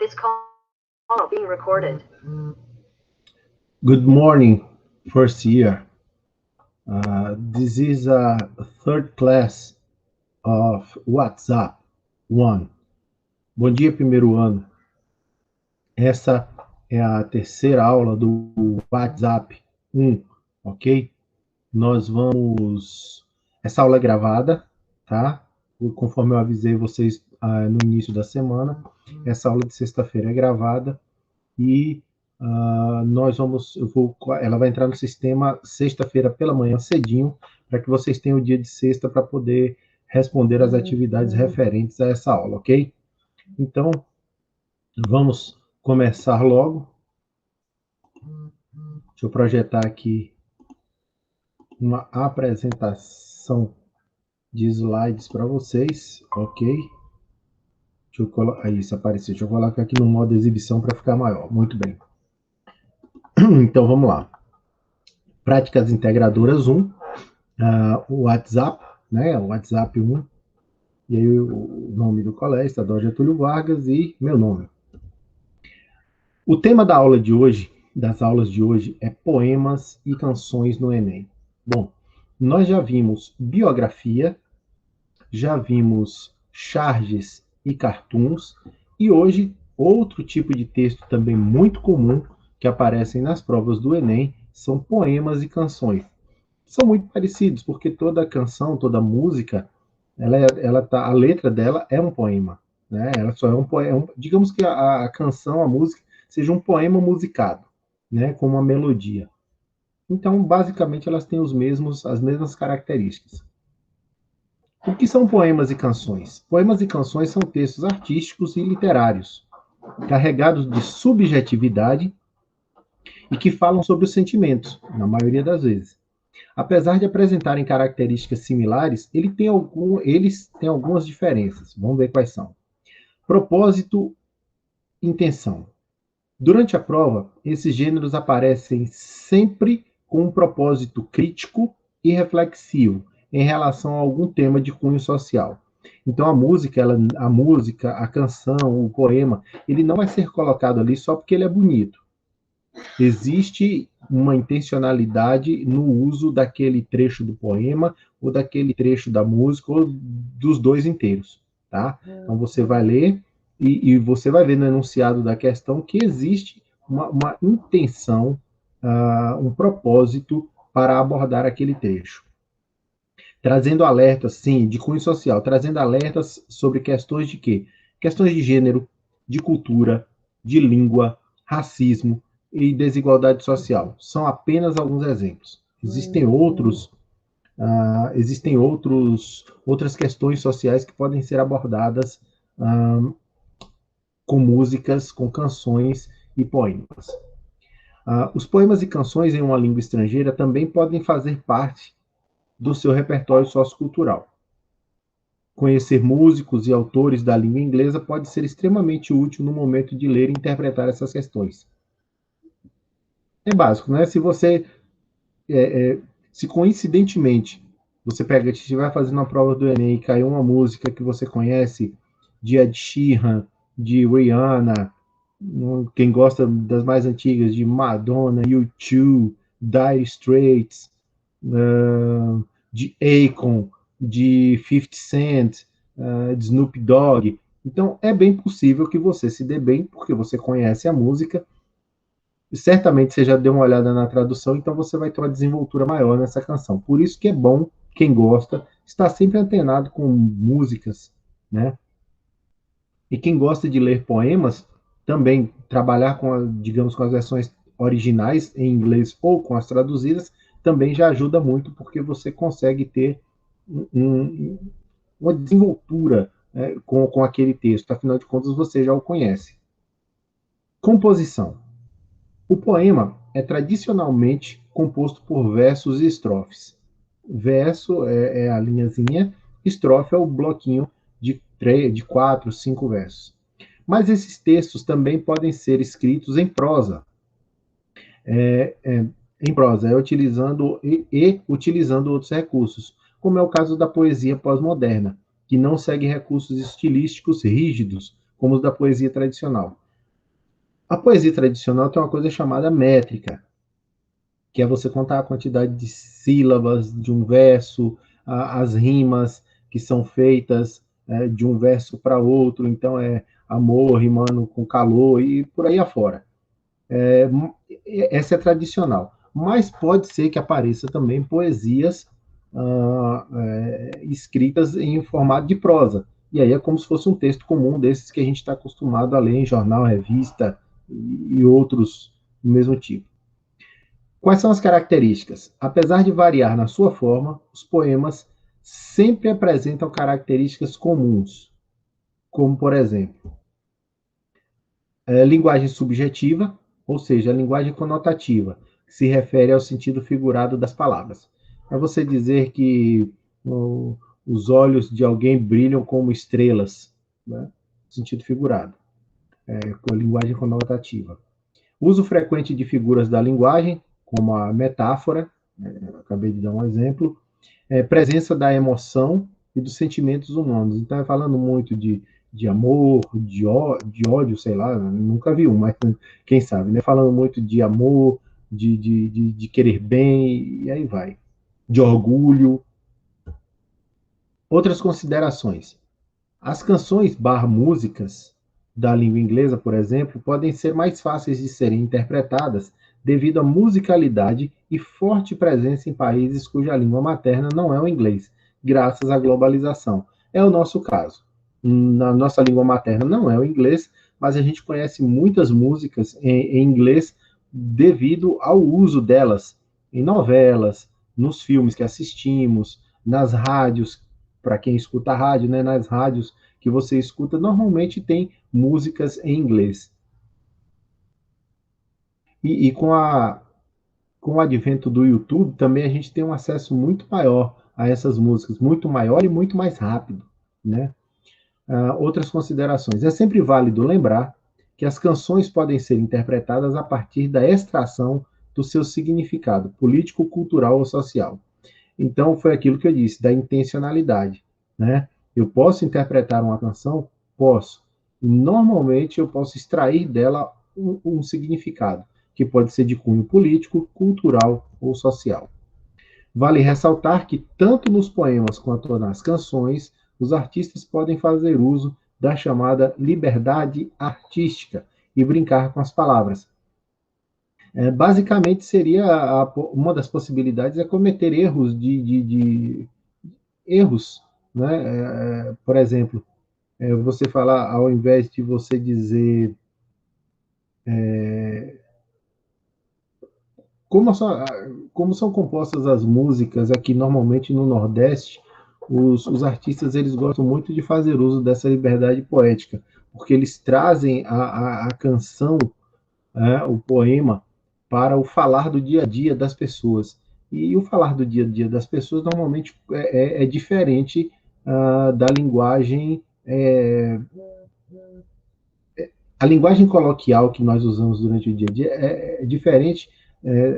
Today's call being recorded. Good morning, first year. This is a third class of WhatsApp 1. Bom dia, primeiro ano. Essa é a terceira aula do WhatsApp 1, ok? Essa aula é gravada, tá? Conforme eu avisei vocês no início da semana, essa aula de sexta-feira é gravada e ela vai entrar no sistema sexta-feira pela manhã cedinho, para que vocês tenham o dia de sexta para poder responder as atividades referentes a essa aula, ok? Então, vamos começar logo. Deixa eu projetar aqui uma apresentação de slides para vocês, ok? Isso apareceu. Deixa eu colocar aqui no modo exibição para ficar maior. Muito bem. Então, vamos lá. Práticas integradoras 1, o WhatsApp, né? O WhatsApp 1, e aí o nome do colégio, Estadual Getúlio Vargas, e meu nome. O tema da aula de hoje, das aulas de hoje, é poemas e canções no Enem. Bom, nós já vimos biografia, já vimos charges e cartoons, e hoje outro tipo de texto também muito comum que aparecem nas provas do Enem são poemas e canções. São muito parecidos, porque toda canção, toda música, a letra dela é um poema, né? Ela só é um poema. Digamos que a canção, a música, seja um poema musicado, né? Com uma melodia. Então, basicamente, elas têm as mesmas características. O que são poemas e canções? Poemas e canções são textos artísticos e literários, carregados de subjetividade e que falam sobre os sentimentos, na maioria das vezes. Apesar de apresentarem características similares, eles têm algumas diferenças. Vamos ver quais são. Propósito, intenção. Durante a prova, esses gêneros aparecem sempre com um propósito crítico e reflexivo em relação a algum tema de cunho social. Então, a música, a canção, o poema, ele não vai ser colocado ali só porque ele é bonito. Existe uma intencionalidade no uso daquele trecho do poema, ou daquele trecho da música, ou dos dois inteiros, tá? Então, você vai ler e você vai ver no enunciado da questão que existe uma intenção, um propósito para abordar aquele trecho. Trazendo alertas, sim, de cunho social, trazendo alertas sobre questões de quê? Questões de gênero, de cultura, de língua, racismo e desigualdade social. São apenas alguns exemplos. Existem outras questões sociais que podem ser abordadas com músicas, com canções e poemas. Os poemas e canções em uma língua estrangeira também podem fazer parte do seu repertório sociocultural. Conhecer músicos e autores da língua inglesa pode ser extremamente útil no momento de ler e interpretar essas questões. É básico, né? Se coincidentemente você vai fazendo uma prova do Enem e caiu uma música que você conhece, de Ed Sheeran, de Rihanna, quem gosta das mais antigas, de Madonna, U2, Dire Straits, de Akon, de 50 Cent, de Snoop Dogg. Então, é bem possível que você se dê bem, porque você conhece a música, e certamente você já deu uma olhada na tradução, então você vai ter uma desenvoltura maior nessa canção. Por isso que é bom, quem gosta, estar sempre antenado com músicas, né? E quem gosta de ler poemas, também trabalhar com as versões originais em inglês ou com as traduzidas, também já ajuda muito, porque você consegue ter uma desenvoltura, né, com aquele texto. Afinal de contas, você já o conhece. Composição. O poema é tradicionalmente composto por versos e estrofes. Verso é a linhazinha, estrofe é o bloquinho de 4, 5 versos. Mas esses textos também podem ser escritos em prosa. Utilizando outros recursos, como é o caso da poesia pós-moderna, que não segue recursos estilísticos rígidos, como os da poesia tradicional. A poesia tradicional tem uma coisa chamada métrica, que é você contar a quantidade de sílabas de um verso, as rimas que são feitas de um verso para outro, então é amor rimando com calor e por aí afora. Essa é tradicional. Mas pode ser que apareça também poesias escritas em formato de prosa. E aí é como se fosse um texto comum desses que a gente está acostumado a ler em jornal, revista e outros do mesmo tipo. Quais são as características? Apesar de variar na sua forma, os poemas sempre apresentam características comuns, como, por exemplo, linguagem subjetiva, ou seja, a linguagem conotativa, que se refere ao sentido figurado das palavras. É você dizer que os olhos de alguém brilham como estrelas, né? Sentido figurado, com a linguagem conotativa. Uso frequente de figuras da linguagem, como a metáfora, acabei de dar um exemplo, presença da emoção e dos sentimentos humanos. Então, falando muito de amor, de ódio, sei lá, nunca vi um, mas quem sabe, né? Falando muito de amor, de querer bem, e aí vai. De orgulho. Outras considerações. As canções músicas da língua inglesa, por exemplo, podem ser mais fáceis de serem interpretadas devido à musicalidade e forte presença em países cuja língua materna não é o inglês, graças à globalização. É o nosso caso. Na nossa língua materna não é o inglês, mas a gente conhece muitas músicas em inglês devido ao uso delas em novelas, nos filmes que assistimos, nas rádios, para quem escuta rádio, né, nas rádios que você escuta, normalmente tem músicas em inglês. E com o advento do YouTube, também a gente tem um acesso muito maior a essas músicas, muito maior e muito mais rápido, né? Outras considerações. É sempre válido lembrar que as canções podem ser interpretadas a partir da extração do seu significado político, cultural ou social. Então, foi aquilo que eu disse, da intencionalidade, né? Eu posso interpretar uma canção? Posso. Normalmente, eu posso extrair dela um significado, que pode ser de cunho político, cultural ou social. Vale ressaltar que, tanto nos poemas quanto nas canções, os artistas podem fazer uso da chamada liberdade artística e brincar com as palavras. Basicamente, seria uma das possibilidades é cometer erros erros, né? Por exemplo, você falar, ao invés de você dizer como, como são compostas as músicas aqui normalmente no Nordeste, os artistas eles gostam muito de fazer uso dessa liberdade poética, porque eles trazem a canção, o poema, para o falar do dia a dia das pessoas. E o falar do dia a dia das pessoas normalmente é diferente da linguagem. A linguagem coloquial que nós usamos durante o dia a dia é diferente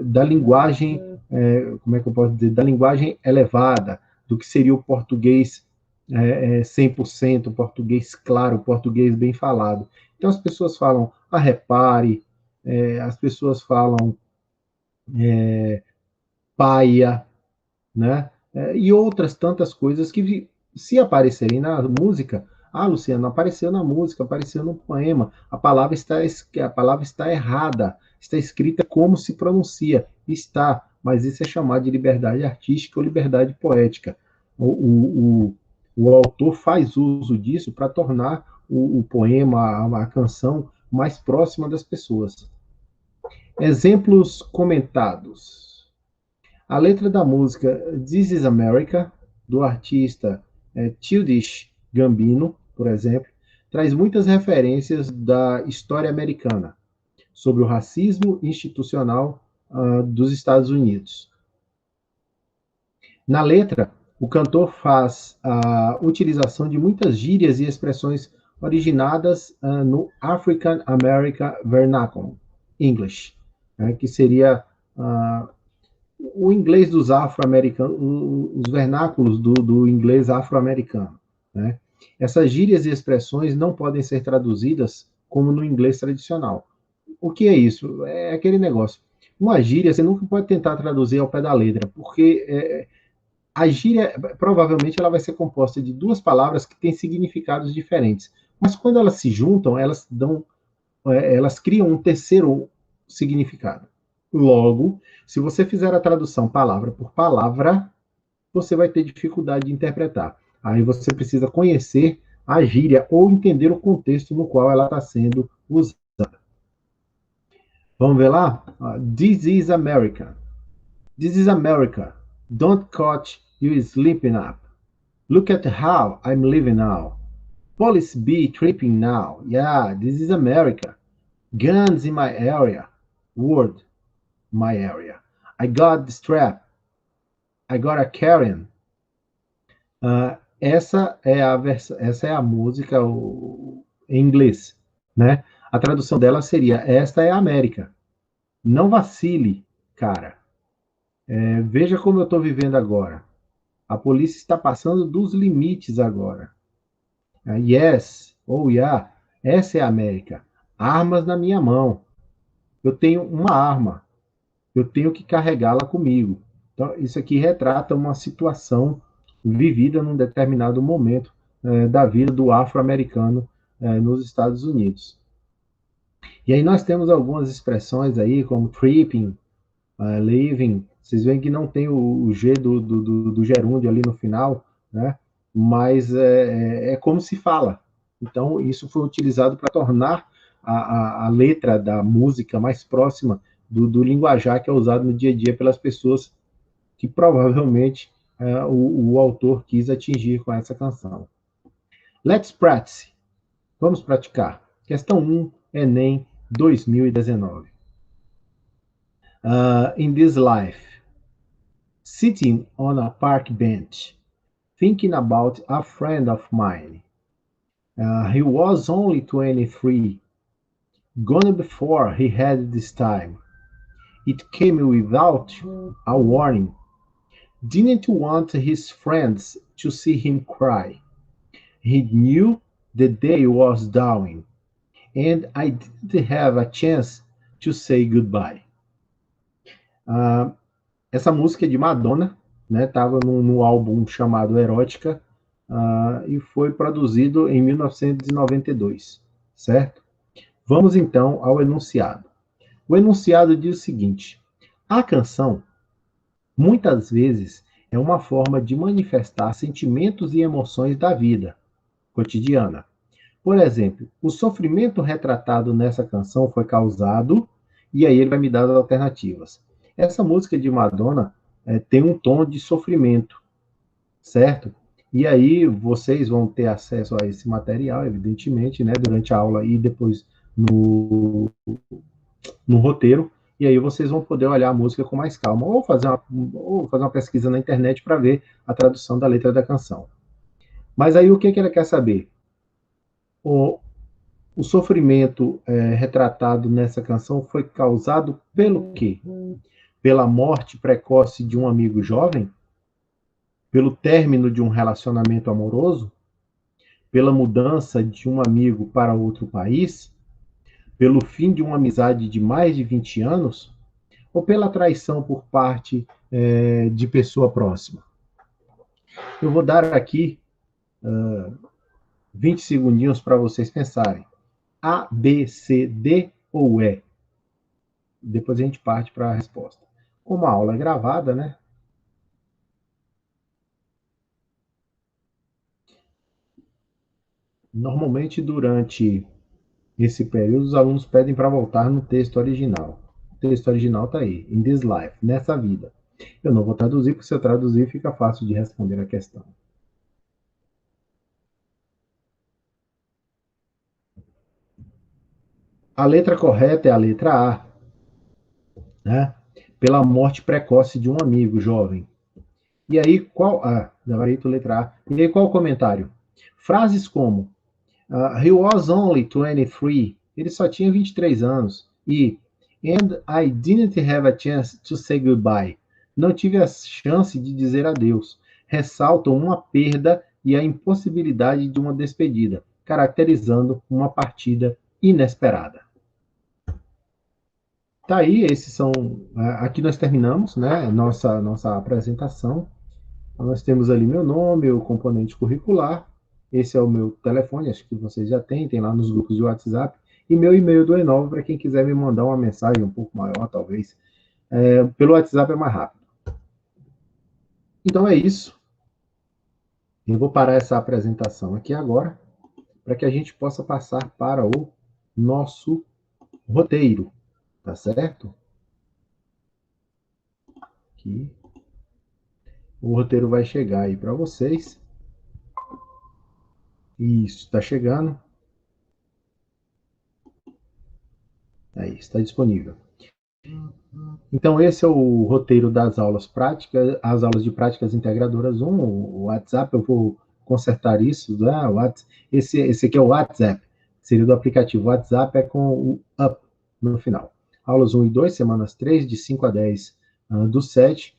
da linguagem, como é que eu posso dizer, da linguagem elevada, do que seria o português 100%, o português claro, o português bem falado. Então as pessoas falam, repare, as pessoas falam paia, né? E outras tantas coisas que, se aparecerem na música, Luciano, apareceu na música, apareceu no poema, a palavra está errada, está escrita como se pronuncia, está, mas isso é chamado de liberdade artística ou liberdade poética. O autor faz uso disso para tornar o poema, a canção, mais próxima das pessoas. Exemplos comentados. A letra da música This is America, do artista Childish Gambino, por exemplo, traz muitas referências da história americana sobre o racismo institucional dos Estados Unidos. Na letra, o cantor faz a utilização de muitas gírias e expressões originadas no African American Vernacular English, que seria o inglês dos afro-americanos, os vernáculos do inglês afro-americano, né? Essas gírias e expressões não podem ser traduzidas como no inglês tradicional. o que é isso? É aquele negócio. Uma gíria, você nunca pode tentar traduzir ao pé da letra, porque a gíria, provavelmente, ela vai ser composta de duas palavras que têm significados diferentes. Mas quando elas se juntam, elas criam um terceiro significado. Logo, se você fizer a tradução palavra por palavra, você vai ter dificuldade de interpretar. Aí você precisa conhecer a gíria ou entender o contexto no qual ela está sendo usada. Vamos ver lá? This is America. This is America. Don't catch you sleeping up. Look at how I'm living now. Police be tripping now. Yeah, this is America. Guns in my area. Word, my area. I got the strap. I got a carrying. Essa é a música em inglês, né? A tradução dela seria: esta é a América. Não vacile, cara. Veja como eu estou vivendo agora. A polícia está passando dos limites agora. Yes, oh yeah, essa é a América. Armas na minha mão. Eu tenho uma arma. Eu tenho que carregá-la comigo. Então, isso aqui retrata uma situação vivida num determinado momento da vida do afro-americano nos Estados Unidos. E aí nós temos algumas expressões aí, como tripping, living. Vocês veem que não tem o G do gerúndio ali no final, né? Mas é como se fala. Então, isso foi utilizado para tornar a letra da música mais próxima do linguajar que é usado no dia a dia pelas pessoas que provavelmente o autor quis atingir com essa canção. Let's practice. Vamos praticar. Questão 1, Enem 2019. In this life, sitting on a park bench, thinking about a friend of mine. He was only 23, gone before he had this time. It came without a warning. Didn't want his friends to see him cry. He knew the day was dawning, and I didn't have a chance to say goodbye. Essa música é de Madonna, né? Estava no álbum chamado Erótica e foi produzido em 1992, certo? Vamos então ao enunciado. O enunciado diz o seguinte: a canção, muitas vezes, é uma forma de manifestar sentimentos e emoções da vida cotidiana. Por exemplo, o sofrimento retratado nessa canção foi causado, e aí ele vai me dar as alternativas. Essa música de Madonna tem um tom de sofrimento, certo? E aí vocês vão ter acesso a esse material, evidentemente, né, durante a aula e depois no roteiro, e aí vocês vão poder olhar a música com mais calma, ou fazer uma pesquisa na internet para ver a tradução da letra da canção. Mas aí o que ela quer saber? O sofrimento retratado nessa canção foi causado pelo quê? Pela morte precoce de um amigo jovem? Pelo término de um relacionamento amoroso? Pela mudança de um amigo para outro país? Pelo fim de uma amizade de mais de 20 anos? Ou pela traição por parte de pessoa próxima? Eu vou dar aqui 20 segundinhos para vocês pensarem. A, B, C, D ou E? Depois a gente parte para a resposta. Como a aula é gravada, né? Normalmente, durante esse período, os alunos pedem para voltar no texto original. O texto original está aí, in this life, nessa vida. Eu não vou traduzir, porque se eu traduzir, fica fácil de responder a questão. A letra correta é a letra A, né? Pela morte precoce de um amigo jovem. E aí, gabarito letra A. E aí, qual o comentário? Frases como he was only 23, ele só tinha 23 anos. E and I didn't have a chance to say goodbye, não tive a chance de dizer adeus, ressaltam uma perda e a impossibilidade de uma despedida, caracterizando uma partida inesperada. Tá aí, esses são... Aqui nós terminamos, né, nossa apresentação. Nós temos ali meu nome, o componente curricular. Esse é o meu telefone, acho que vocês já têm, tem lá nos grupos de WhatsApp. E meu e-mail do Enova, para quem quiser me mandar uma mensagem um pouco maior, talvez. Pelo WhatsApp é mais rápido. Então é isso. Eu vou parar essa apresentação aqui agora, para que a gente possa passar para o nosso roteiro, tá certo? Aqui. O roteiro vai chegar aí para vocês. Isso, está chegando. Aí, está disponível. Então, esse é o roteiro das aulas práticas, as aulas de práticas integradoras 1, o WhatsApp, eu vou consertar isso, né? Esse aqui é o WhatsApp, seria do aplicativo WhatsApp, é com o up no final. Aulas 1 e 2, semanas 3, de 5 a 10 do 7,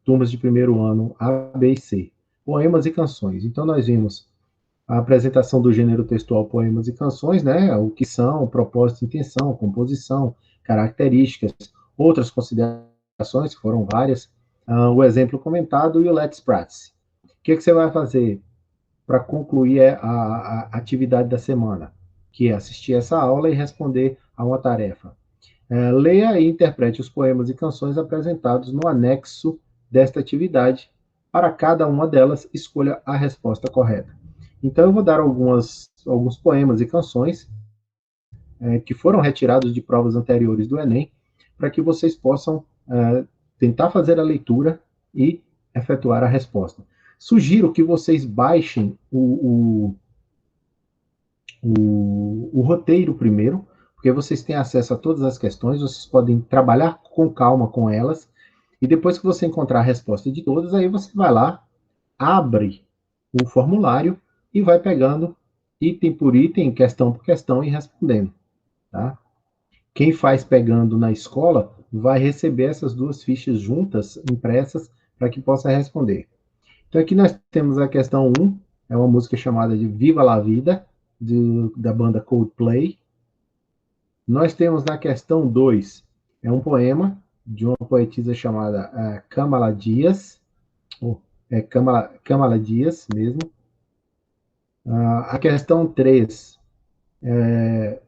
turmas de primeiro ano A, B e C. Poemas e canções. Então, nós vimos a apresentação do gênero textual poemas e canções, né? O que são, propósito, intenção, composição, características, outras considerações, que foram várias, o exemplo comentado e o Let's Practice. O que você vai fazer para concluir a atividade da semana? Que é assistir essa aula e responder a uma tarefa. Leia e interprete os poemas e canções apresentados no anexo desta atividade. Para cada uma delas, escolha a resposta correta. Então, eu vou dar alguns poemas e canções que foram retirados de provas anteriores do Enem, para que vocês possam tentar fazer a leitura e efetuar a resposta. Sugiro que vocês baixem o roteiro primeiro, porque vocês têm acesso a todas as questões, vocês podem trabalhar com calma com elas, e depois que você encontrar a resposta de todas, aí você vai lá, abre o formulário e vai pegando item por item, questão por questão e respondendo, tá? Quem faz pegando na escola vai receber essas duas fichas juntas, impressas, para que possa responder. Então aqui nós temos a questão 1, é uma música chamada de Viva la Vida, da banda Coldplay. Nós temos na questão 2, é um poema de uma poetisa chamada Kamala Dias, Kamala Dias mesmo. A questão 3 é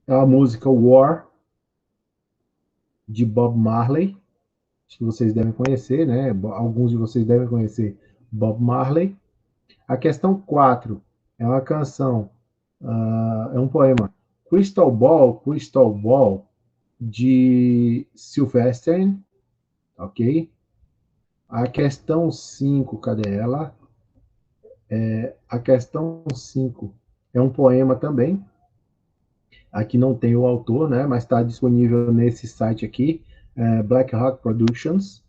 a música War, de Bob Marley, acho que vocês devem conhecer, né? Alguns de vocês devem conhecer Bob Marley. A questão 4 é uma canção, é um poema, Crystal Ball, de Sylvester, ok? A questão 5, cadê ela? A questão 5 é um poema também. Aqui não tem o autor, né? Mas está disponível nesse site aqui, Black Hawk Productions,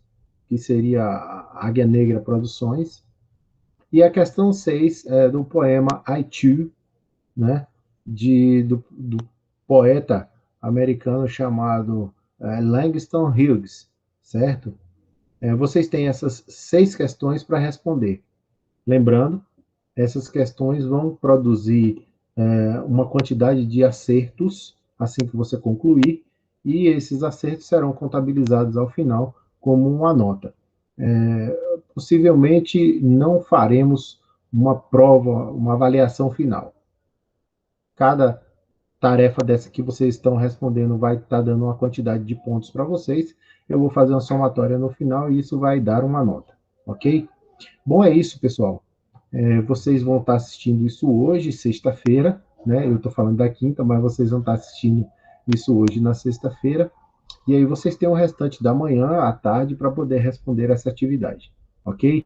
que seria a Águia Negra Produções. E a questão 6 é do poema I Too, né? Do poeta americano chamado Langston Hughes, certo? Vocês têm essas 6 questões para responder. Lembrando, essas questões vão produzir uma quantidade de acertos assim que você concluir, e esses acertos serão contabilizados ao final como uma nota. Possivelmente não faremos uma prova, uma avaliação final. Cada tarefa dessa que vocês estão respondendo vai estar dando uma quantidade de pontos para vocês. Eu vou fazer uma somatória no final e isso vai dar uma nota, ok? Bom, é isso, pessoal. Vocês vão estar assistindo isso hoje, sexta-feira, né? Eu estou falando da quinta, mas vocês vão estar assistindo isso hoje na sexta-feira. E aí vocês têm o restante da manhã, à tarde, para poder responder essa atividade, ok?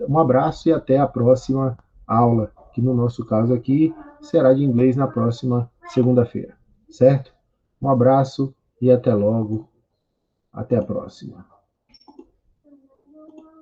Um abraço e até a próxima aula, que no nosso caso aqui será de inglês na próxima segunda-feira, certo? Um abraço e até logo. Até a próxima.